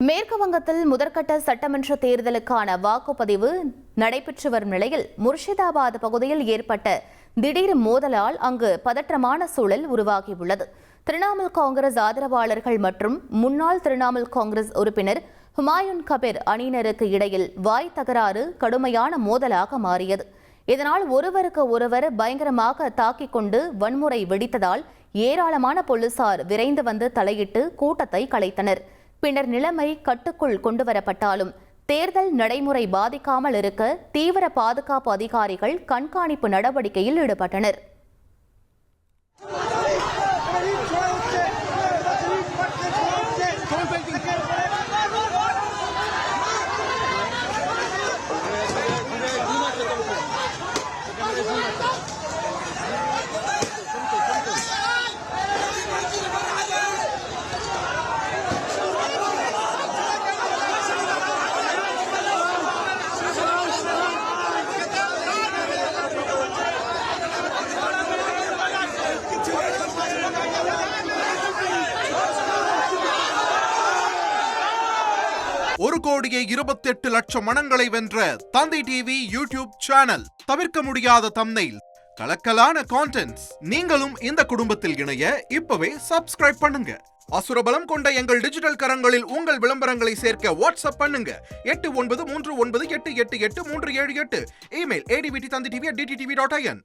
மேற்கு வங்கத்தில் முதற்கட்ட சட்டமன்ற தேர்தலுக்கான வாக்குப்பதிவு நடைபெற்று வரும் நிலையில் முர்ஷிதாபாத் பகுதியில் ஏற்பட்ட திடீர் மோதலால் அங்கு பதற்றமான சூழல் உருவாகியுள்ளது. திரிணாமுல் காங்கிரஸ் ஆதரவாளர்கள் மற்றும் முன்னாள் திரிணாமுல் காங்கிரஸ் உறுப்பினர் ஹுமாயூன் கபீர் அணியினருக்கு இடையில் வாய் தகராறு கடுமையான மோதலாக மாறியது. இதனால் ஒருவருக்கு ஒருவர் பயங்கரமாக தாக்கிக் கொண்டு வன்முறை வெடித்ததால் ஏராளமான போலீசார் விரைந்து வந்து தலையிட்டு கூட்டத்தை கலைத்தனர். பின்னர் நிலைமை கட்டுக்குள் கொண்டுவரப்பட்டாலும் தேர்தல் நடைமுறை பாதிக்காமல் இருக்க தீவிர பாதுகாப்பு அதிகாரிகள் கண்காணிப்பு நடவடிக்கையில் ஈடுபட்டனர். ஒரு கோடியே 28 லட்சம் மனங்களை வென்ற தந்தி டிவி யூடியூப் சேனல். தவிர்க்க முடியாத தம்ப்நெயில், கலக்கலான கான்டென்ட்ஸ். நீங்களும் இந்த குடும்பத்தில் இணைய இப்பவே சப்ஸ்கிரைப் பண்ணுங்க. அசுரபலம் கொண்ட எங்கள் டிஜிட்டல் கரங்களில் உங்கள் விளம்பரங்களை சேர்க்க வாட்ஸ்அப் பண்ணுங்க. 893988883778. Email advtthanditv@dttv.in.